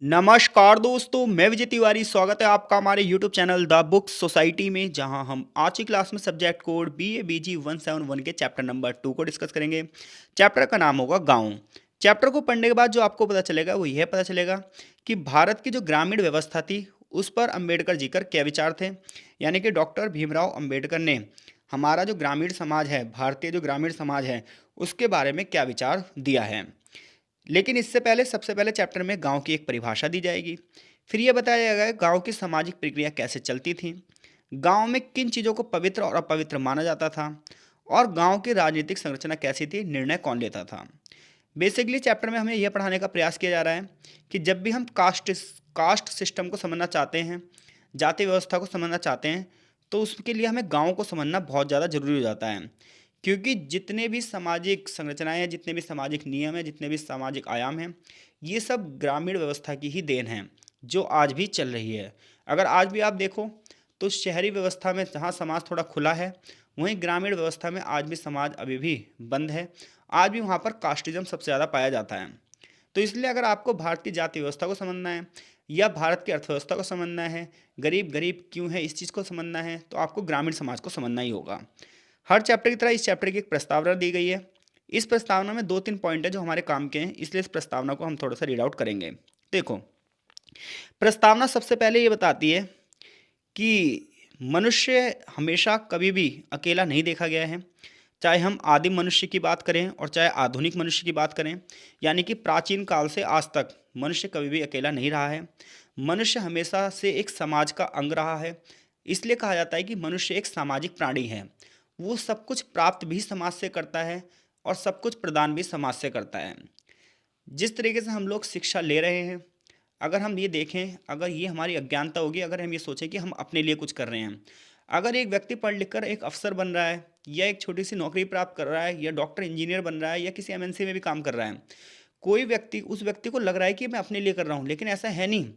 नमस्कार दोस्तों, मैं विजय तिवारी। स्वागत है आपका हमारे YouTube channel the book society में, जहां हम आज की क्लास में सब्जेक्ट कोड BA BG 171 के चैप्टर नंबर 2 को डिस्कस करेंगे। चैप्टर का नाम होगा गांव। चैप्टर को पढ़ने के बाद जो आपको पता चलेगा वो यह पता चलेगा कि भारत की जो ग्रामीण व्यवस्था थी उस पर अंबेडकर जी का क्या विचार थे। यानी कि डॉक्टर भीमराव अंबेडकर ने हमारा जो ग्रामीण समाज है, भारतीय जो ग्रामीण समाज है, उसके बारे में क्या विचार दिया है। लेकिन इससे पहले सबसे पहले चैप्टर में गांव की एक परिभाषा दी जाएगी। फिर यह बताया जाएगा गांव की सामाजिक प्रक्रिया कैसे चलती थी, गांव में किन चीज़ों को पवित्र और अपवित्र माना जाता था, और गांव की राजनीतिक संरचना कैसी थी, निर्णय कौन लेता था। बेसिकली चैप्टर में हमें यह पढ़ाने का प्रयास किया जा रहा है कि जब भी हम कास्ट सिस्टम को समझना चाहते हैं, जाति व्यवस्था को समझना चाहते हैं, तो उसके लिए हमें गाँव को समझना बहुत ज़्यादा जरूरी हो जाता है। क्योंकि जितने भी सामाजिक संरचनाएं हैं, जितने भी सामाजिक नियम हैं, जितने भी सामाजिक आयाम हैं, ये सब ग्रामीण व्यवस्था की ही देन है जो आज भी चल रही है। अगर आज भी आप देखो तो शहरी व्यवस्था में जहाँ समाज थोड़ा खुला है, वहीं ग्रामीण व्यवस्था में आज भी समाज अभी भी बंद है। आज भी वहाँ पर कास्टिज्म सबसे ज़्यादा पाया जाता है। तो इसलिए अगर आपको भारत की जाति व्यवस्था को समझना है या भारत की अर्थव्यवस्था को समझना है, गरीब गरीब क्यों है, इस चीज़ को समझना है, तो आपको ग्रामीण समाज को समझना ही होगा। हर चैप्टर की तरह इस चैप्टर की एक प्रस्तावना दी गई है। इस प्रस्तावना में 2-3 पॉइंट है जो हमारे काम के हैं, इसलिए इस प्रस्तावना को हम थोड़ा सा रीड आउट करेंगे। देखो, प्रस्तावना सबसे पहले ये बताती है कि मनुष्य हमेशा कभी भी अकेला नहीं देखा गया है। चाहे हम आदिम मनुष्य की बात करें और चाहे आधुनिक मनुष्य की बात करें, यानी कि प्राचीन काल से आज तक मनुष्य कभी भी अकेला नहीं रहा है। मनुष्य हमेशा से एक समाज का अंग रहा है। इसलिए कहा जाता है कि मनुष्य एक सामाजिक प्राणी है। वो सब कुछ प्राप्त भी समाज से करता है और सब कुछ प्रदान भी समाज से करता है। जिस तरीके से हम लोग शिक्षा ले रहे हैं, अगर हम ये देखें, अगर ये हमारी अज्ञानता होगी, अगर हम ये सोचें कि हम अपने लिए कुछ कर रहे हैं। अगर एक व्यक्ति पढ़ लिख कर एक अफसर बन रहा है, या एक छोटी सी नौकरी प्राप्त कर रहा है, या डॉक्टर इंजीनियर बन रहा है, या किसी MNC में भी काम कर रहा है, कोई व्यक्ति, उस व्यक्ति को लग रहा है कि मैं अपने लिए कर रहा हूँ, लेकिन ऐसा है नहीं।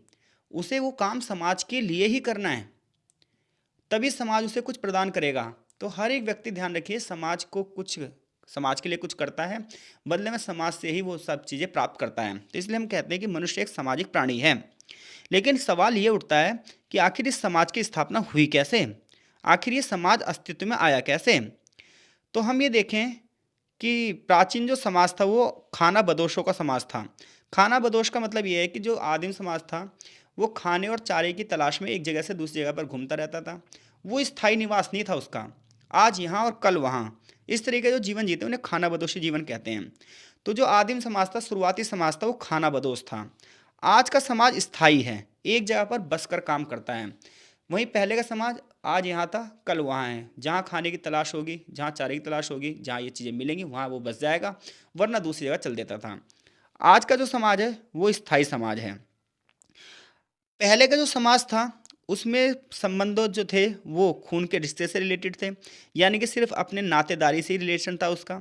उसे वो काम समाज के लिए ही करना है, तभी समाज उसे कुछ प्रदान करेगा। तो हर एक व्यक्ति ध्यान रखिए, समाज के लिए कुछ करता है, बदले में समाज से ही वो सब चीज़ें प्राप्त करता है। तो इसलिए हम कहते हैं कि मनुष्य एक सामाजिक प्राणी है। लेकिन सवाल ये उठता है कि आखिर इस समाज की स्थापना हुई कैसे, आखिर ये समाज अस्तित्व में आया कैसे। तो हम ये देखें कि प्राचीन जो समाज था वो खाना बदोशों का समाज था। खाना बदोश का मतलब ये है कि जो आदिम समाज था वो खाने और चारे की तलाश में एक जगह से दूसरी जगह पर घूमता रहता था। वो स्थायी निवास नहीं था उसका, आज यहाँ और कल वहाँ। इस तरीके जो जीवन जीते उन्हें खाना बदोशी जीवन कहते हैं। तो जो आदिम समाज था, शुरुआती समाज था, वो खाना बदोश था। आज का समाज स्थायी है, एक जगह पर बस कर काम करता है। वहीं पहले का समाज आज यहाँ था कल वहाँ है, जहाँ खाने की तलाश होगी, जहाँ चारे की तलाश होगी, जहाँ ये चीज़ें मिलेंगी वहाँ वो बस जाएगा, वरना दूसरी जगह चल देता था। आज का जो समाज है वो स्थायी समाज है। पहले का जो समाज था उसमें संबंध जो थे वो खून के रिश्ते से रिलेटेड थे, यानी कि सिर्फ अपने नातेदारी से ही रिलेशन था उसका।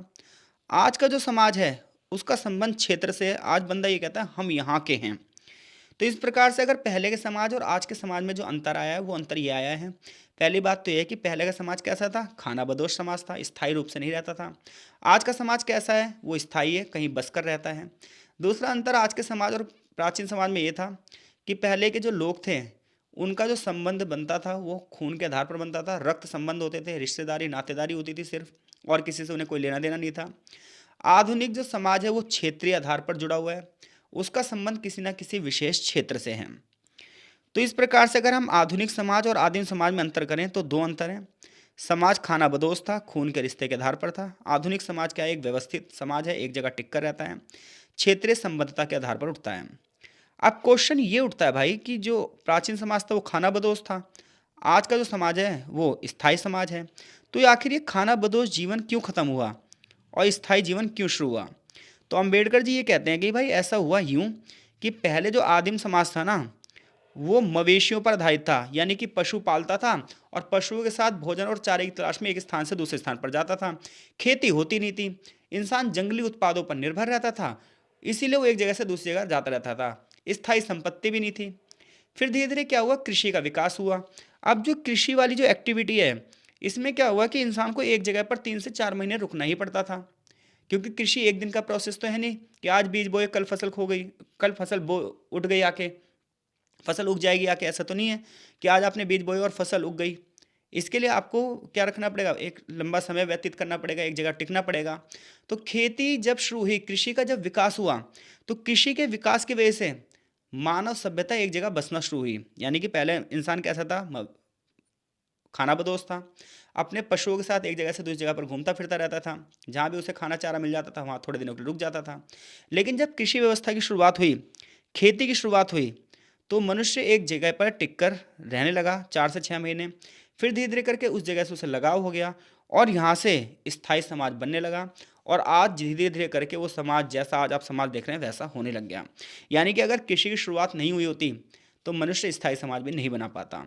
आज का जो समाज है उसका संबंध क्षेत्र से है। आज बंदा ये कहता है हम यहाँ के हैं। तो इस प्रकार से अगर पहले के समाज और आज के समाज में जो अंतर आया है वो अंतर ये आया है। पहली बात तो ये है कि पहले का समाज कैसा था, खाना बदोश समाज था, स्थायी रूप से नहीं रहता था। आज का समाज कैसा है, वो स्थायी है, कहीं बस कर रहता है। दूसरा अंतर आज के समाज और प्राचीन समाज में ये था कि पहले के जो लोग थे उनका जो संबंध बनता था वो खून के आधार पर बनता था, रक्त संबंध होते थे, रिश्तेदारी नातेदारी होती थी सिर्फ, और किसी से उन्हें कोई लेना देना नहीं था। आधुनिक जो समाज है वो क्षेत्रीय आधार पर जुड़ा हुआ है, उसका संबंध किसी न किसी विशेष क्षेत्र से है। तो इस प्रकार से अगर हम आधुनिक समाज और आदिम समाज में अंतर करें तो दो अंतर हैं। समाज खाना बदोश था, खून के रिश्ते के आधार पर था। आधुनिक समाज क्या है, एक व्यवस्थित समाज है, एक जगह टिक कर रहता है, क्षेत्रीय संबद्धता के आधार पर उठता है। अब क्वेश्चन ये उठता है भाई कि जो प्राचीन समाज था वो खाना बदोश था, आज का जो समाज है वो स्थायी समाज है। तो ये आखिर ये खाना बदोश जीवन क्यों खत्म हुआ और स्थायी जीवन क्यों शुरू हुआ। तो अंबेडकर जी ये कहते हैं कि भाई ऐसा हुआ यूं कि पहले जो आदिम समाज था ना वो मवेशियों पर आधारित था, यानी कि पशु पालता था और पशुओं के साथ भोजन और चारे की तलाश में एक स्थान से दूसरे स्थान पर जाता था। खेती होती नहीं थी, इंसान जंगली उत्पादों पर निर्भर रहता था, इसीलिए वो एक जगह से दूसरी जगह जाता रहता था। स्थायी संपत्ति भी नहीं थी। फिर धीरे धीरे क्या हुआ, कृषि का विकास हुआ। अब जो कृषि वाली जो एक्टिविटी है इसमें क्या हुआ कि इंसान को एक जगह पर 3 से 4 महीने रुकना ही पड़ता था, क्योंकि कृषि एक दिन का प्रोसेस तो है नहीं कि आज बीज बोए कल फसल खो गई, कल फसल बो उठ गई आके, फसल उग जाएगी आके, ऐसा तो नहीं है कि आज आपने बीज बोए और फसल उग गई। इसके लिए आपको क्या रखना पड़ेगा, एक लंबा समय व्यतीत करना पड़ेगा, एक जगह टिकना पड़ेगा। तो खेती जब शुरू हुई, कृषि का जब विकास हुआ, तो कृषि के विकास की वजह से मानव सभ्यता एक जगह बसना शुरू हुई। यानी कि पहले इंसान कैसा था, खानाबदोश था, अपने पशुओं के साथ एक जगह से दूसरी जगह पर घूमता फिरता रहता था, जहाँ भी उसे खाना चारा मिल जाता था वहाँ थोड़े दिनों के लिए रुक जाता था। लेकिन जब कृषि व्यवस्था की शुरुआत हुई, खेती की शुरुआत हुई, तो मनुष्य एक जगह पर टिककर रहने लगा 4 से 6 महीने। फिर धीरे धीरे करके उस जगह से उसे लगाव हो गया और यहाँ से स्थायी समाज बनने लगा। और आज धीरे धीरे करके वो समाज, जैसा आज आप समाज देख रहे हैं, वैसा होने लग गया। यानी कि अगर कृषि की शुरुआत नहीं हुई होती तो मनुष्य स्थायी समाज भी नहीं बना पाता।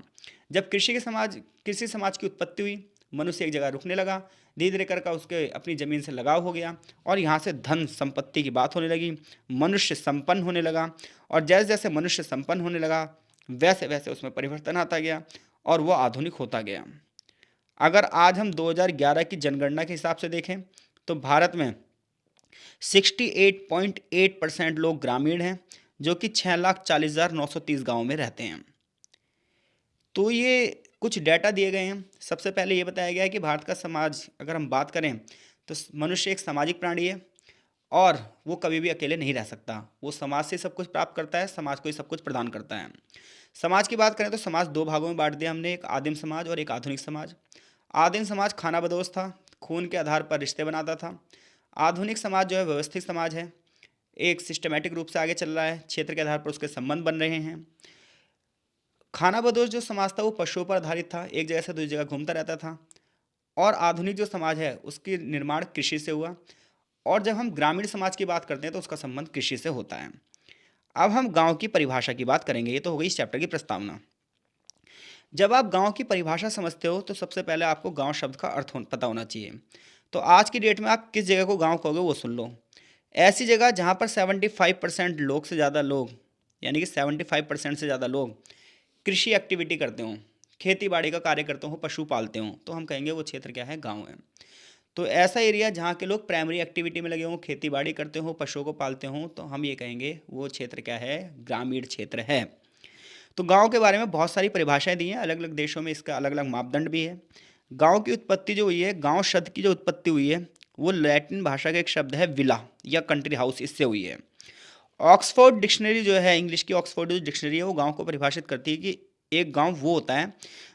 जब कृषि समाज की उत्पत्ति हुई, मनुष्य एक जगह रुकने लगा, धीरे धीरे करके उसके अपनी ज़मीन से लगाव हो गया और यहाँ से धन संपत्ति की बात होने लगी, मनुष्य संपन्न होने लगा। और जैसे जैसे मनुष्य संपन्न होने लगा, वैसे वैसे उसमें परिवर्तन आता गया और वो आधुनिक होता गया। अगर आज हम 2011 की जनगणना के हिसाब से देखें तो भारत में 68.8% लोग ग्रामीण हैं, जो कि 6,40,930 गाँव में रहते हैं। तो ये कुछ डेटा दिए गए हैं। सबसे पहले ये बताया गया है कि भारत का समाज, अगर हम बात करें तो मनुष्य एक सामाजिक प्राणी है और वो कभी भी अकेले नहीं रह सकता। वो समाज से सब कुछ प्राप्त करता है, समाज को ही सब कुछ प्रदान करता है। समाज की बात करें तो समाज दो भागों में बांट दिया हमने, एक आदिम समाज और एक आधुनिक समाज। आदिम समाज खानाबदोश था, खून के आधार पर रिश्ते बनाता था। आधुनिक समाज जो है व्यवस्थित समाज है, एक सिस्टमेटिक रूप से आगे चल रहा है, क्षेत्र के आधार पर उसके संबंध बन रहे हैं। खानाबदोश जो समाज था वो पशुओं पर आधारित था, एक जगह से दूसरी जगह घूमता रहता था। और आधुनिक जो समाज है उसकी निर्माण कृषि से हुआ। और जब हम ग्रामीण समाज की बात करते हैं तो उसका संबंध कृषि से होता है। अब हम गांव की परिभाषा की बात करेंगे। ये तो हो गई इस चैप्टर की प्रस्तावना। जब आप गांव की परिभाषा समझते हो तो सबसे पहले आपको गांव शब्द का अर्थ पता होना चाहिए। तो आज की डेट में आप किस जगह को गांव कहोगे वो सुन लो। ऐसी जगह जहां पर 75% लोग से ज़्यादा लोग, यानी कि 75% से ज़्यादा लोग कृषि एक्टिविटी करते हों, खेती बाड़ी का कार्य करते हों, पशु पालते हों, तो हम कहेंगे वो क्षेत्र क्या है, गाँव है। तो ऐसा एरिया जहाँ के लोग प्राइमरी एक्टिविटी में लगे हों, खेती बाड़ी करते हों, पशुओं को पालते हों, तो हम ये कहेंगे वो क्षेत्र क्या है, ग्रामीण क्षेत्र है। तो गांव के बारे में बहुत सारी परिभाषाएं दी हैं, अलग अलग देशों में इसका अलग अलग मापदंड भी है। गांव की उत्पत्ति जो हुई है, गांव शब्द की जो उत्पत्ति हुई है, वो लैटिन भाषा का एक शब्द है विला या कंट्री हाउस, इससे हुई है। ऑक्सफोर्ड डिक्शनरी जो है, इंग्लिश की ऑक्सफोर्ड जो डिक्शनरी है, वो गांव को परिभाषित करती है कि एक गांव वो होता है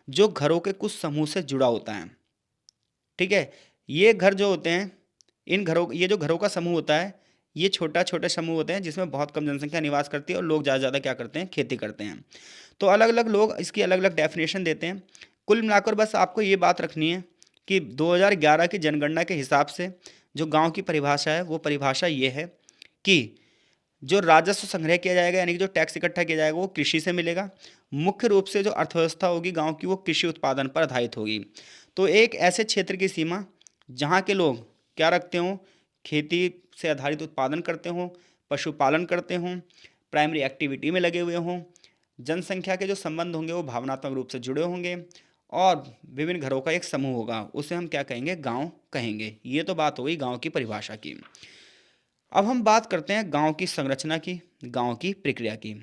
जो घरों के कुछ समूह से जुड़ा होता है। ठीक है, ये घर जो होते हैं, इन घरों, ये जो घरों का समूह होता है, ये छोटा छोटे समूह होते हैं जिसमें बहुत कम जनसंख्या निवास करती है और लोग ज़्यादा ज़्यादा क्या करते हैं, खेती करते हैं। तो अलग अलग लोग इसकी अलग अलग डेफिनेशन देते हैं। कुल मिलाकर बस आपको ये बात रखनी है कि 2011 की जनगणना के हिसाब से जो गांव की परिभाषा है, वो परिभाषा ये है कि जो राजस्व संग्रह किया जाएगा, यानी कि जो टैक्स इकट्ठा किया जाएगा, वो कृषि से मिलेगा। मुख्य रूप से जो अर्थव्यवस्था होगी गांव की, वो कृषि उत्पादन पर आधारित होगी। तो एक ऐसे क्षेत्र की सीमा जहां के लोग क्या रखते हों, खेती से आधारित उत्पादन करते हों, पशुपालन करते हों, प्राइमरी एक्टिविटी में लगे हुए हों, जनसंख्या के जो संबंध होंगे वो भावनात्मक रूप से जुड़े होंगे और विभिन्न घरों का एक समूह होगा, उसे हम क्या कहेंगे, गांव कहेंगे। ये तो बात हो गई गांव की परिभाषा की। अब हम बात करते हैं गांव की संरचना की, गांव की प्रक्रिया की।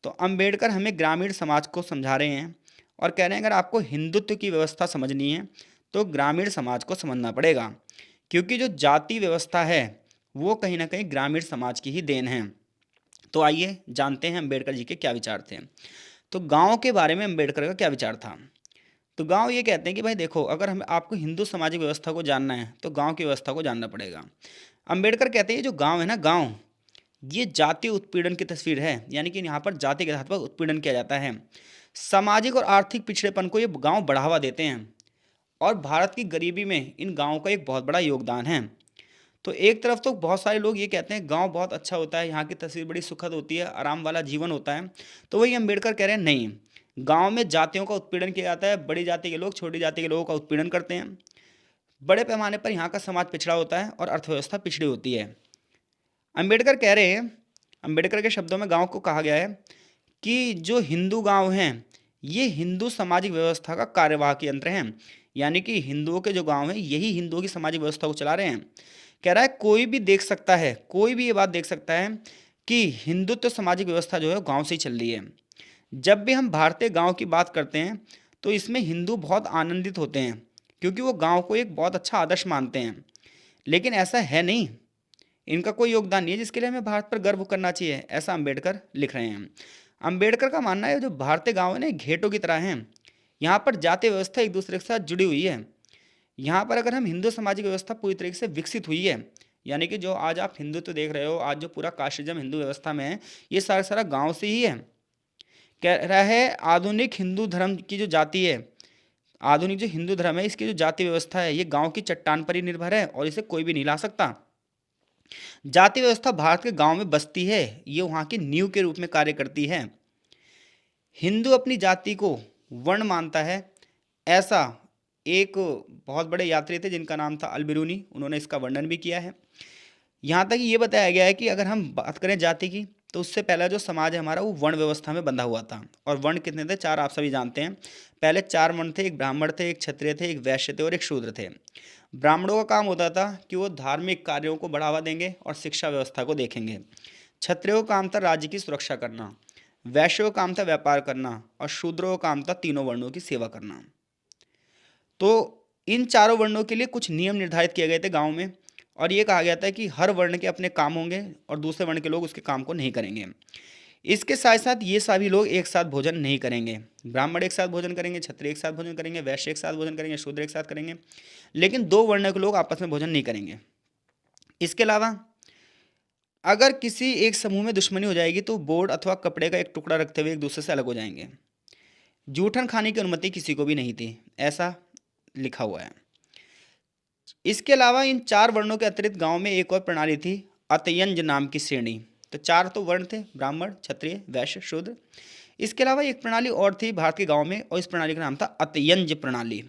तो अंबेडकर हमें ग्रामीण समाज को समझा रहे हैं और कह रहे हैं अगर आपको हिंदुत्व की व्यवस्था समझनी है तो ग्रामीण समाज को समझना पड़ेगा, क्योंकि जो जाति व्यवस्था है वो कहीं ना कहीं ग्रामीण समाज की ही देन है। तो आइए जानते हैं अंबेडकर जी के क्या विचार थे। तो गांव के बारे में अंबेडकर का क्या विचार था। तो गांव ये कहते हैं कि भाई देखो, अगर हम आपको हिंदू सामाजिक व्यवस्था को जानना है तो गांव की व्यवस्था को जानना पड़ेगा। अंबेडकर कहते हैं जो गांव है ना, गांव ये जातीय उत्पीड़न की तस्वीर है, यानी कि यहाँ पर जाति के आधार पर उत्पीड़न किया जाता है। सामाजिक और आर्थिक पिछड़ेपन को ये गांव बढ़ावा देते हैं और भारत की गरीबी में इन गाँवों का एक बहुत बड़ा योगदान है। तो एक तरफ तो बहुत सारे लोग ये कहते हैं गांव बहुत अच्छा होता है, यहाँ की तस्वीर बड़ी सुखद होती है, आराम वाला जीवन होता है। तो वही अंबेडकर कह रहे हैं नहीं, गांव में जातियों का उत्पीड़न किया जाता है, बड़ी जाति के लोग छोटी जाति के लोगों का उत्पीड़न करते हैं। बड़े पैमाने पर यहाँ का समाज पिछड़ा होता है और अर्थव्यवस्था पिछड़ी होती है। अंबेडकर कह रहे हैं, अंबेडकर के शब्दों में गांव को कहा गया है कि जो हिंदू गांव हैं ये हिंदू सामाजिक व्यवस्था का कार्यवाहक यंत्र हैं, यानी कि हिंदुओं के जो गांव हैं यही हिंदुओं की सामाजिक व्यवस्था को चला रहे हैं। कह रहा है कोई भी देख सकता है, कोई भी ये बात देख सकता है कि हिंदुत्व सामाजिक व्यवस्था जो है गांव से ही चल रही है। जब भी हम भारतीय गांव की बात करते हैं तो इसमें हिंदू बहुत आनंदित होते हैं क्योंकि वो गांव को एक बहुत अच्छा आदर्श मानते हैं। लेकिन ऐसा है नहीं, इनका कोई योगदान नहीं है जिसके लिए हमें भारत पर गर्व करना चाहिए, ऐसा अंबेडकर लिख रहे हैं। अंबेडकर का मानना है जो भारतीय गांव है ना घेटों की तरह हैं, यहाँ पर जाति व्यवस्था एक दूसरे के साथ जुड़ी हुई है। यहाँ पर अगर हम हिंदू सामाजिक व्यवस्था पूरी तरीके से विकसित हुई है, यानी कि जो आज आप हिंदुत्व देख रहे हो, आज जो पूरा कास्टिज्म हिंदू व्यवस्था में है, ये सारा सारा गांव से ही है। कह रहा है आधुनिक हिंदू धर्म की जो जाति है, आधुनिक जो हिंदू धर्म है, इसकी जो जाति व्यवस्था है ये गांव की चट्टान पर ही निर्भर है और इसे कोई भी नहीं ला सकता। जाति व्यवस्था भारत के गांव में बसती है, ये वहाँ की नींव के रूप में कार्य करती है। हिंदू अपनी जाति को वर्ण मानता है, ऐसा एक बहुत बड़े यात्री थे जिनका नाम था अल-बिरूनी, उन्होंने इसका वर्णन भी किया है। यहाँ तक ये बताया गया है कि अगर हम बात करें जाति की तो उससे पहला जो समाज है हमारा वो वर्ण व्यवस्था में बंधा हुआ था। और वर्ण कितने थे? चार, आप सभी जानते हैं। पहले चार वर्ण थे, एक ब्राह्मण थे, एक क्षत्रिय थे, एक वैश्य थे और एक शूद्र थे। ब्राह्मणों का काम होता था कि वो धार्मिक कार्यों को बढ़ावा देंगे और शिक्षा व्यवस्था को देखेंगे। क्षत्रियों का काम था राज्य की सुरक्षा करना, वैश्यों का काम था व्यापार करना और शूद्रों का काम था तीनों वर्णों की सेवा करना। तो इन चारों वर्णों के लिए कुछ नियम निर्धारित किए गए थे गांव में और ये कहा गया था कि हर वर्ण के अपने काम होंगे और दूसरे वर्ण के लोग उसके काम को नहीं करेंगे। इसके साथ साथ ये सभी लोग एक साथ भोजन नहीं करेंगे। ब्राह्मण एक साथ भोजन करेंगे, क्षत्रिय एक साथ भोजन करेंगे, वैश्य एक साथ भोजन करेंगे, शूद्र एक साथ करेंगे, लेकिन दो वर्ण के लोग आपस में भोजन नहीं करेंगे। इसके अलावा अगर किसी एक समूह में दुश्मनी हो जाएगी तो बोर्ड अथवा कपड़े का एक टुकड़ा रखते हुए एक दूसरे से अलग हो जाएंगे। जूठन खाने की अनुमति किसी को भी नहीं थी, ऐसा लिखा हुआ है। इसके अलावा इन चार वर्णों के अतिरिक्त गांव में एक और प्रणाली थी, अतयंज नाम की श्रेणी। तो चार तो वर्ण थे, ब्राह्मण, क्षत्रिय, वैश्य, शूद्र। इसके अलावा एक प्रणाली और थी भारत के गांव में और इस प्रणाली का नाम था अतयंज प्रणाली।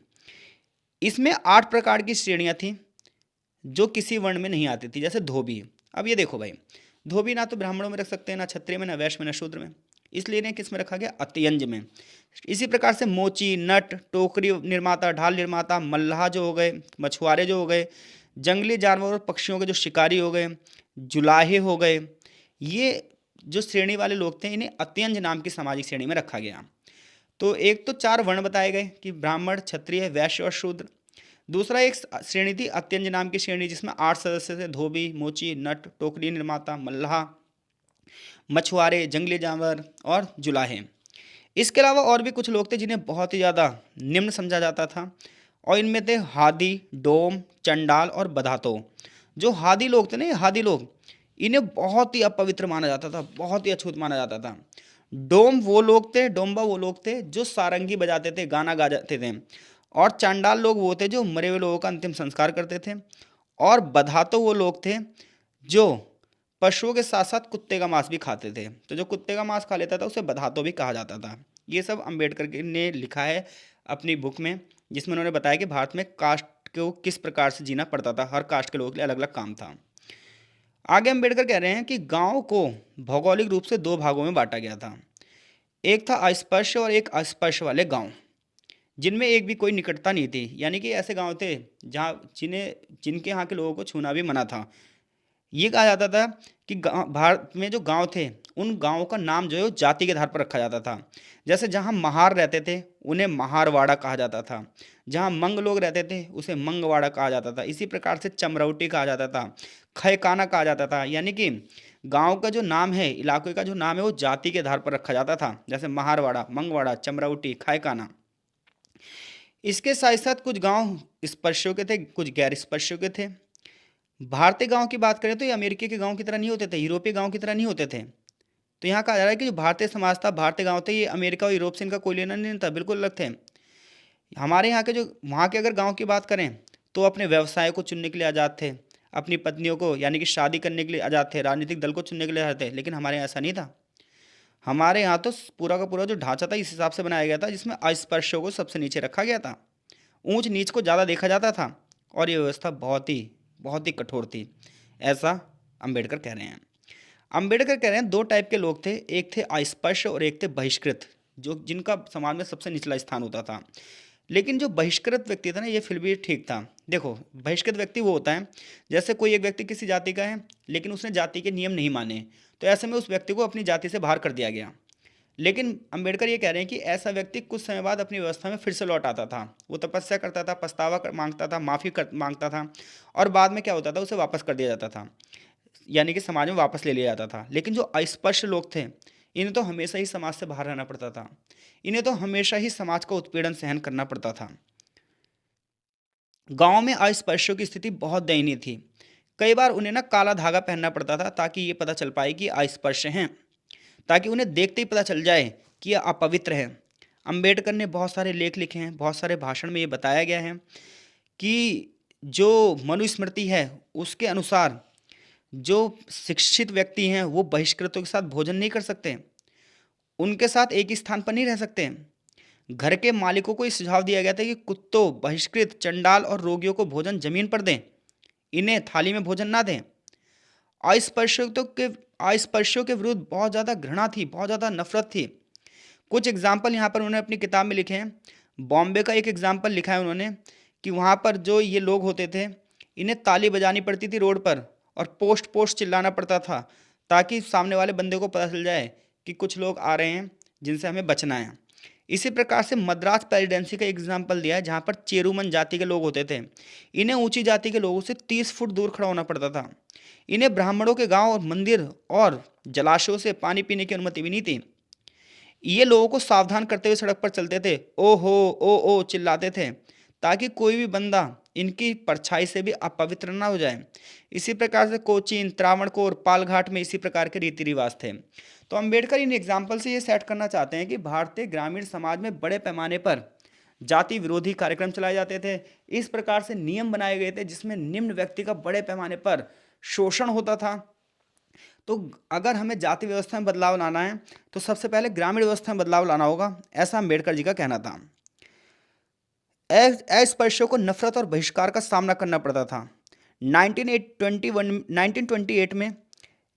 इसमें 8 प्रकार की श्रेणियां थी जो किसी वर्ण में नहीं आती थी, जैसे धोबी। अब ये देखो भाई, धोबी ना तो ब्राह्मणों में रख सकते हैं, ना क्षत्रिय में, ना वैश्य में, ना शूद्र में, इसलिए इन्हें किस में रखा गया? अतयंज में। इसी प्रकार से मोची, नट, टोकरी निर्माता, ढाल निर्माता, मल्लाह जो हो गए, मछुआरे जो हो गए, जंगली जानवर और पक्षियों के जो शिकारी हो गए, जुलाहे हो गए, ये जो श्रेणी वाले लोग थे इन्हें अत्यंज नाम की सामाजिक श्रेणी में रखा गया। तो एक तो चार वर्ण बताए गए कि ब्राह्मण, क्षत्रिय, वैश्य और शूद्र। दूसरा एक श्रेणी थी अत्यंज नाम की श्रेणी जिसमें 8 सदस्य थे, धोबी, मोची, नट, टोकरी निर्माता, मल्लाह, मछुआरे, जंगली जानवर और जुलाहे। इसके अलावा और भी कुछ लोग थे जिन्हें बहुत ही ज़्यादा निम्न समझा जाता था और इनमें थे हादी, डोम, चंडाल और बधातो। जो हादी लोग थे ना, ये हादी लोग, इन्हें बहुत ही अपवित्र माना जाता था, बहुत ही अछूत माना जाता था। डोम वो लोग थे, डोम्बा वो लोग थे जो सारंगी बजाते थे, गाना गा जाते थे। और चांडाल लोग वो थे जो मरे हुए लोगों का अंतिम संस्कार करते थे। और बधातो वो लोग थे जो पशुओं के साथ साथ कुत्ते का मांस भी खाते थे। तो जो कुत्ते का मांस खा लेता था उसे बधातो भी कहा जाता था। ये सब अंबेडकर ने लिखा है अपनी बुक में, जिसमें उन्होंने बताया कि भारत में कास्ट को किस प्रकार से जीना पड़ता था, हर कास्ट के लोगों के लिए अलग अलग काम था। आगे अंबेडकर कह रहे हैं कि गांव को भौगोलिक रूप से 2 भागों में बांटा गया था। एक था अस्पृश्य और एक अस्पृश्य वाले गांव, जिनमें एक भी कोई निकटता नहीं थी, यानी कि ऐसे गांव थे जहाँ जिनके यहाँ के लोगों को छूना भी मना था। ये कहा जाता था कि भारत में जो गांव थे उन गांवों का नाम जो है वो जाति के आधार पर रखा जाता था। जैसे जहाँ महार रहते थे उन्हें महारवाड़ा कहा जाता था, जहाँ मंग लोग रहते थे उसे मंगवाड़ा कहा जाता था। इसी प्रकार से चमरौटी कहा जाता था, खैकाना कहा जाता था। यानी कि गांव का जो नाम है, इलाके का जो नाम है वो जाति के आधार पर रखा जाता था, जैसे महारवाड़ा, मंगवाड़ा, चमरौटी, खैकाना। इसके साथ साथ कुछ गांव स्पर्शियों के थे, कुछ गैर स्पर्शियों के थे। भारतीय गांव की बात करें तो ये अमेरिकी के गांव की तरह नहीं होते थे, यूरोपीय गांव की तरह नहीं होते थे। तो यहाँ कहा जा रहा है कि जो भारतीय समाज था, भारतीय गांव थे, ये अमेरिका और यूरोप से इनका कोई लेना नहीं था, बिल्कुल अलग थे। हमारे यहाँ के जो वहाँ के अगर गांव की बात करें तो अपने व्यवसाय को चुनने के लिए आज़ाद थे, अपनी पत्नियों को यानी कि शादी करने के लिए आज़ाद थे, राजनीतिक दल को चुनने के लिए आज़ाद थे। लेकिन हमारे यहाँ ऐसा नहीं था। हमारे यहाँ तो पूरा का पूरा जो ढांचा था इस हिसाब से बनाया गया था जिसमें अस्पृश्यों को सबसे नीचे रखा गया था, ऊंच नीच को ज़्यादा देखा जाता था और ये व्यवस्था बहुत ही कठोर थी, ऐसा अंबेडकर कह रहे हैं। अंबेडकर कह रहे हैं 2 टाइप के लोग थे, एक थे अस्पृश्य और एक थे बहिष्कृत, जो जिनका समाज में सबसे निचला स्थान होता था। लेकिन जो बहिष्कृत व्यक्ति था ना, ये फिर भी ठीक था। देखो, बहिष्कृत व्यक्ति वो होता है, जैसे कोई एक व्यक्ति किसी जाति का है लेकिन उसने जाति के नियम नहीं माने, तो ऐसे में उस व्यक्ति को अपनी जाति से बाहर कर दिया गया। लेकिन अंबेडकर ये कह रहे हैं कि ऐसा व्यक्ति कुछ समय बाद अपनी व्यवस्था में फिर से लौट आता था। वो तपस्या करता था, मांगता था, मांगता था, और बाद में क्या होता था, उसे वापस कर दिया जाता था, यानी कि समाज में वापस ले लिया जाता था। लेकिन जो अस्पृश्य लोग थे, इन्हें तो हमेशा ही समाज से बाहर रहना पड़ता था। इन्हें तो हमेशा ही समाज का उत्पीड़न सहन करना पड़ता था। गांव में अस्पृश्यों की स्थिति बहुत दयनीय थी। कई बार उन्हें ना काला धागा पहनना पड़ता था ताकि ये पता चल पाए कि अस्पृश्य हैं, ताकि उन्हें देखते ही पता चल जाए कि यह अपवित्र है। अंबेडकर ने बहुत सारे लेख लिखे हैं, बहुत सारे भाषण में ये बताया गया है कि जो मनुस्मृति है उसके अनुसार जो शिक्षित व्यक्ति हैं वो बहिष्कृतों के साथ भोजन नहीं कर सकते, उनके साथ एक ही स्थान पर नहीं रह सकते। घर के मालिकों को ये सुझाव दिया गया था कि कुत्तों, बहिष्कृत, चंडाल और रोगियों को भोजन जमीन पर दें, इन्हें थाली में भोजन ना दें। अस्पृश्यों के विरुद्ध बहुत ज़्यादा घृणा थी, बहुत ज़्यादा नफरत थी। कुछ एग्जाम्पल यहाँ पर उन्होंने अपनी किताब में लिखे हैं। बॉम्बे का एक एग्जाम्पल लिखा है उन्होंने कि वहाँ पर जो ये लोग होते थे, इन्हें ताली बजानी पड़ती थी रोड पर, और पोस्ट पोस्ट चिल्लाना पड़ता था ताकि सामने वाले बंदे को पता चल जाए कि कुछ लोग आ रहे हैं जिनसे हमें बचना है। इसी प्रकार से मद्रास प्रेसिडेंसी का एग्जाम्पल दिया है, जहाँ पर चेरूमन जाति के लोग होते थे। इन्हें ऊंची जाति के लोगों से 30 फुट दूर खड़ा होना पड़ता था। इन्हें ब्राह्मणों के गांव और मंदिर और जलाशयों से पानी पीने की अनुमति भी नहीं थी। ये लोगों को सावधान करते हुए सड़क पर चलते थे, ओ हो, ओ चिल्लाते थे, ताकि कोई भी बंदा इनकी परछाई से भी अपवित्र ना हो जाए। इसी प्रकार से कोचीन, त्रावणकोर, पालघाट में इसी प्रकार के रीति रिवाज थे। तो अंबेडकर इन एग्जाम्पल से ये सेट करना चाहते हैं कि भारतीय ग्रामीण समाज में बड़े पैमाने पर जाति विरोधी कार्यक्रम चलाए जाते थे। इस प्रकार से नियम बनाए गए थे जिसमें निम्न व्यक्ति का बड़े पैमाने पर शोषण होता था। तो अगर हमें जाति व्यवस्था में बदलाव लाना है तो सबसे पहले ग्रामीण व्यवस्था में बदलाव लाना होगा, ऐसा अंबेडकर जी का कहना था। अस्पृश्यों को नफरत और बहिष्कार का सामना करना पड़ता था। 1928 में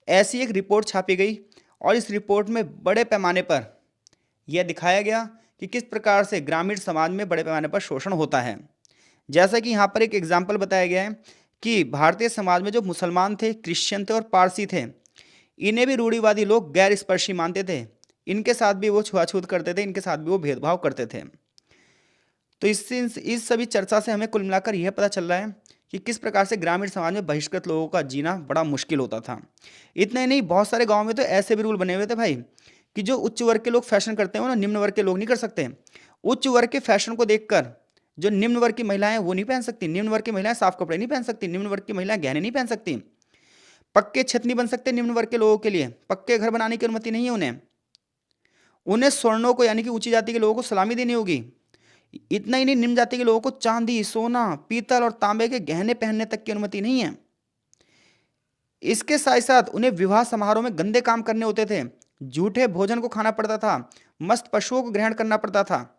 ऐसी एक रिपोर्ट छापी गई और इस रिपोर्ट में बड़े पैमाने पर यह दिखाया गया कि किस प्रकार से ग्रामीण समाज में बड़े पैमाने पर शोषण होता है। जैसा कि यहाँ पर एक एग्जाम्पल बताया गया है कि भारतीय समाज में जो मुसलमान थे, क्रिश्चियन थे और पारसी थे, इन्हें भी रूढ़िवादी लोग गैर स्पर्शी मानते थे। इनके साथ भी वो छुआछूत करते थे, इनके साथ भी वो भेदभाव करते थे। तो इस सभी चर्चा से हमें कुल मिलाकर यह पता चल रहा है कि किस प्रकार से ग्रामीण समाज में बहिष्कृत लोगों का जीना बड़ा मुश्किल होता था। इतना ही नहीं, बहुत सारे गाँव में तो ऐसे भी रूल बने हुए थे भाई कि जो उच्च वर्ग के लोग फैशन करते हैं वो ना निम्न वर्ग के लोग नहीं कर सकते। उच्च वर्ग के फैशन को देखकर जो निम्न वर्ग की महिलाएं वो नहीं पहन सकती, निम्न वर्ग की महिलाएं साफ कपड़े नहीं पहन सकती, निम्न वर्ग की महिलाएं गहने नहीं पहन सकती, पक्के छत नहीं बन सकते निम्न वर्ग के लोगों के लिए, पक्के घर बनाने की अनुमति नहीं है उन्हें। उन्हें स्वर्णों को यानी कि ऊंची जाति के लोगों को सलामी देनी होगी। इतना ही नहीं, निम्न जाति के लोगों को चांदी, सोना, पीतल और तांबे के गहने पहनने तक की अनुमति नहीं है। इसके साथ साथ उन्हें विवाह समारोह में गंदे काम करने होते थे, झूठे भोजन को खाना पड़ता था, मस्त पशुओं को ग्रहण करना पड़ता था।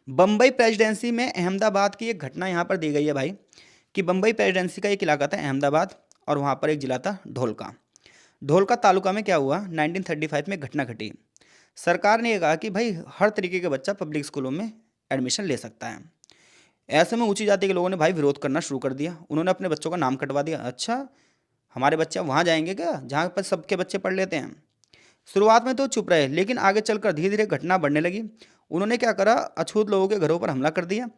बंबई प्रेसिडेंसी में अहमदाबाद की एक घटना यहाँ पर दी गई है भाई कि बंबई प्रेसिडेंसी का एक इलाका था अहमदाबाद और वहाँ पर एक जिला था ढोलका। ढोलका तालुका में क्या हुआ, 1935 में घटना घटी। सरकार ने ये कहा कि भाई हर तरीके का बच्चा पब्लिक स्कूलों में एडमिशन ले सकता है। ऐसे में ऊंची जाति के लोगों ने भाई विरोध करना शुरू कर दिया। उन्होंने अपने बच्चों का नाम कटवा दिया। अच्छा, हमारे बच्चे वहाँ जाएंगे क्या जहाँ पर सबके बच्चे पढ़ लेते हैं। शुरुआत में तो चुप रहे, लेकिन आगे चलकर धीरे धीरे घटना बढ़ने लगी। उन्होंने क्या करा, अछूत लोगों के घरों पर हमला कर दिया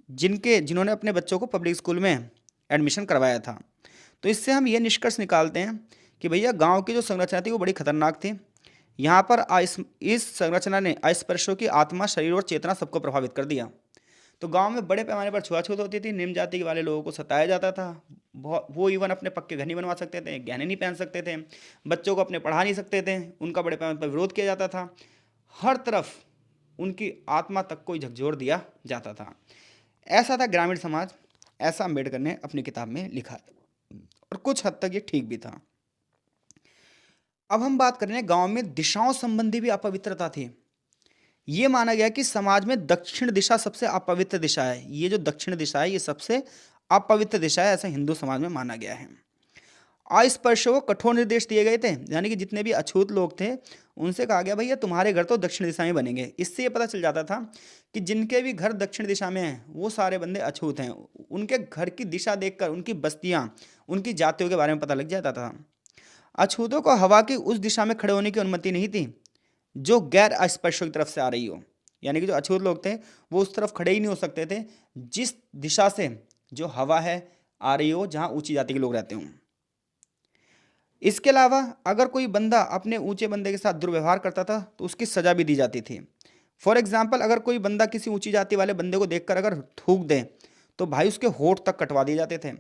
जिन्होंने अपने बच्चों को पब्लिक स्कूल में एडमिशन करवाया था। तो इससे हम ये निष्कर्ष निकालते हैं कि भैया गांव की जो संरचना थी वो बड़ी खतरनाक थी। यहाँ पर इस संरचना ने अस्पृश्यों की आत्मा, शरीर और चेतना सबको प्रभावित कर दिया। तो गांव में बड़े पैमाने पर छुआछूत होती थी, निम्न जाति वाले लोगों को सताया जाता था। वो इवन अपने पक्के घर नहीं बनवा सकते थे, गहने नहीं पहन सकते थे, बच्चों को अपने पढ़ा नहीं सकते थे, उनका बड़े पैमाने पर विरोध किया जाता था। हर तरफ उनकी आत्मा तक को झकझोर दिया जाता था। ऐसा था ग्रामीण समाज, ऐसा अम्बेडकर ने अपनी किताब में लिखा है और कुछ हद तक ये ठीक भी था। अब हम बात कर रहे हैं गांव में दिशाओं संबंधी भी अपवित्रता थी। ये माना गया कि समाज में दक्षिण दिशा सबसे अपवित्र दिशा है। ये जो दक्षिण दिशा है ये सबसे अपवित्र दिशा है, ऐसा हिंदू समाज में माना गया है। अस्पृश्यों को कठोर निर्देश दिए गए थे, यानी कि जितने भी अछूत लोग थे उनसे कहा गया भैया तुम्हारे घर तो दक्षिण दिशा में बनेंगे। इससे ये पता चल जाता था कि जिनके भी घर दक्षिण दिशा में हैं वो सारे बंदे अछूत हैं। उनके घर की दिशा देखकर उनकी बस्तियां, उनकी जातियों के बारे में पता लग जाता था। अछूतों को हवा की उस दिशा में खड़े होने की अनुमति नहीं थी जो गैर अस्पृश्यों की तरफ से आ रही हो, यानी कि जो अछूत लोग थे वो उस तरफ खड़े ही नहीं हो सकते थे जिस दिशा से जो हवा है आ रही हो, जहां ऊंची जाति के लोग रहते हों। इसके अलावा अगर कोई बंदा अपने ऊंचे बंदे के साथ दुर्व्यवहार करता था तो उसकी सजा भी दी जाती थी। फॉर एग्जाम्पल, अगर कोई बंदा किसी ऊंची जाति वाले बंदे को देखकर अगर थूक दे तो भाई उसके होठ तक कटवा दिए जाते थे।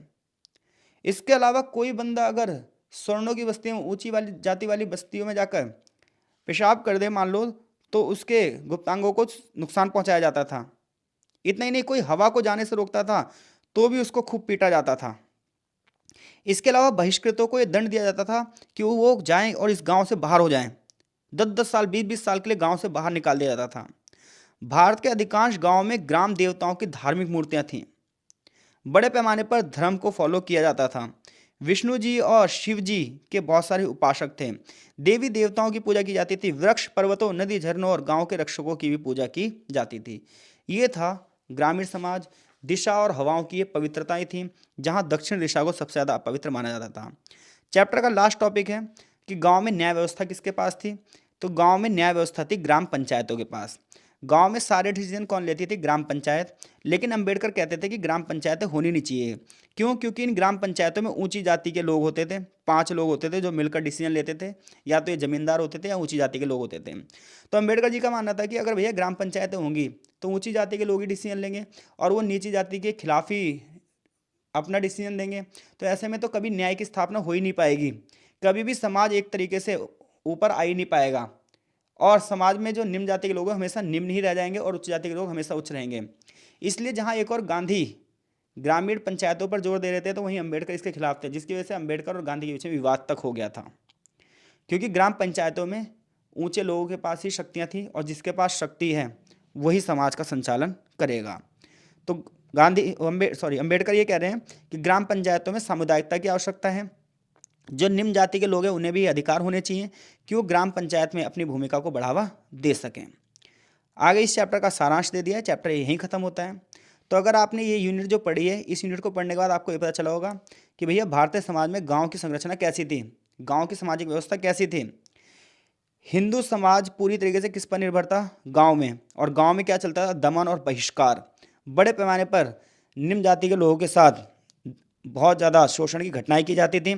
इसके अलावा कोई बंदा अगर स्वर्णों की बस्तियों में, ऊंची वाली जाति वाली बस्तियों में जाकर पेशाब कर दे मान लो, तो उसके गुप्तांगों को नुकसान पहुंचाया जाता था। इतना ही नहीं, कोई हवा को जाने से रोकता था तो भी उसको खूब पीटा जाता था। इसके अलावा बहिष्कृतों को यह दंड दिया जाता था कि वो जाएं और इस गांव से बाहर हो जाएं। 10-10 साल, 20-20 साल के लिए गांव से बाहर निकाल दिया जाता था। भारत के अधिकांश गांवों में ग्राम देवताओं की धार्मिक मूर्तियां थीं। बड़े पैमाने पर धर्म को फॉलो किया जाता था। विष्णु जी और शिव जी के बहुत सारे उपासक थे। देवी देवताओं की पूजा की जाती थी। वृक्ष, पर्वतों, नदी, झरनों और गांव के रक्षकों की भी पूजा की जाती थी। ये था ग्रामीण समाज। दिशा और हवाओं की ये पवित्रताएं थीं, जहां दक्षिण दिशा को सबसे ज़्यादा अपवित्र माना जाता था। चैप्टर का लास्ट टॉपिक है कि गांव में न्याय व्यवस्था किसके पास थी। तो गांव में न्याय व्यवस्था थी ग्राम पंचायतों के पास। गांव में सारे डिसीजन कौन लेती थी? ग्राम पंचायत। लेकिन अंबेडकर कहते थे कि ग्राम पंचायतें होनी नहीं चाहिए। क्यों? क्योंकि इन ग्राम पंचायतों में ऊंची जाति के लोग होते थे। 5 लोग होते थे जो मिलकर डिसीजन लेते थे, या तो ये जमींदार होते थे या ऊंची जाति के लोग होते थे। तो अंबेडकर जी का मानना था कि अगर भैया ग्राम पंचायतें होंगी तो ऊंची जाति के लोग ही डिसीजन लेंगे और वो नीची जाति के खिलाफ ही अपना डिसीजन देंगे। तो ऐसे में तो कभी न्याय की स्थापना हो ही नहीं पाएगी। कभी भी समाज एक तरीके से ऊपर आ ही नहीं पाएगा और समाज में जो निम्न जाति के लोग हैं हमेशा निम्न ही रह जाएंगे और उच्च जाति के लोग हमेशा उच्च रहेंगे। इसलिए जहां एक और गांधी ग्रामीण पंचायतों पर जोर दे रहे थे तो वहीं अंबेडकर इसके खिलाफ थे, जिसकी वजह से अंबेडकर और गांधी के बीच में विवाद तक हो गया था। क्योंकि ग्राम पंचायतों में ऊंचे लोगों के पास ही शक्तियां थी और जिसके पास शक्ति है वही समाज का संचालन करेगा। तो अंबेडकर ये कह रहे हैं कि ग्राम पंचायतों में सामुदायिकता की आवश्यकता है। जो निम्न जाति के लोग हैं उन्हें भी अधिकार होने चाहिए कि वो ग्राम पंचायत में अपनी भूमिका को बढ़ावा दे सकें। आगे इस चैप्टर का सारांश दे दिया है, चैप्टर यहीं खत्म होता है। तो अगर आपने ये यूनिट जो पढ़ी है, इस यूनिट को पढ़ने के बाद आपको ये पता चला होगा कि भैया भारतीय समाज में गांव की संरचना कैसी थी, गांव की सामाजिक व्यवस्था कैसी थी। हिंदू समाज पूरी तरीके से किस पर निर्भर था? गांव में। और गांव में क्या चलता था? दमन और बहिष्कार। बड़े पैमाने पर निम्न जाति के लोगों के साथ बहुत ज़्यादा शोषण की घटनाएं की जाती थी।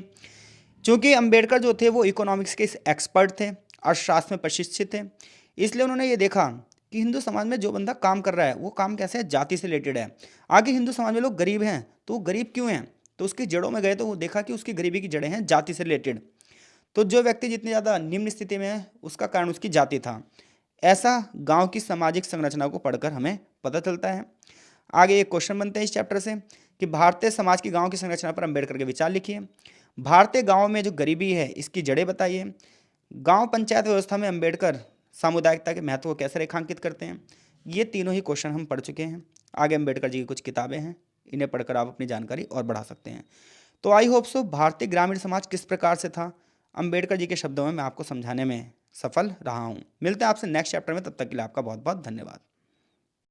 चूँकि अंबेडकर जो थे वो इकोनॉमिक्स के एक्सपर्ट थे, अर्थशास्त्र में प्रशिक्षित थे, इसलिए उन्होंने ये देखा कि हिंदू समाज में जो बंदा काम कर रहा है वो काम कैसे है? जाति से रिलेटेड है। आगे हिंदू समाज में लोग गरीब हैं तो वो गरीब क्यों हैं? तो उसकी जड़ों में गए तो वो देखा कि उसकी गरीबी की जड़ें हैं जाति से रिलेटेड। तो जो व्यक्ति जितनी ज़्यादा निम्न स्थिति में है उसका कारण उसकी जाति था। ऐसा गांव की सामाजिक संरचना को पढ़कर हमें पता चलता है। आगे एक क्वेश्चन बनते हैं इस चैप्टर से कि भारतीय समाज की गांव की संरचना पर अंबेडकर के विचार लिखिए। भारतीय गांव में जो गरीबी है इसकी जड़ें बताइए। गांव पंचायत व्यवस्था में अंबेडकर सामुदायिकता के महत्व को कैसे रेखांकित करते हैं। ये तीनों ही क्वेश्चन हम पढ़ चुके हैं। आगे अंबेडकर जी की कुछ किताबें हैं, इन्हें पढ़कर आप अपनी जानकारी और बढ़ा सकते हैं। तो आई होप सो भारतीय ग्रामीण समाज किस प्रकार से था, अंबेडकर जी के शब्दों में मैं आपको समझाने में सफल रहा हूँ। मिलते हैं आपसे नेक्स्ट चैप्टर में, तब तक के लिए आपका बहुत बहुत धन्यवाद।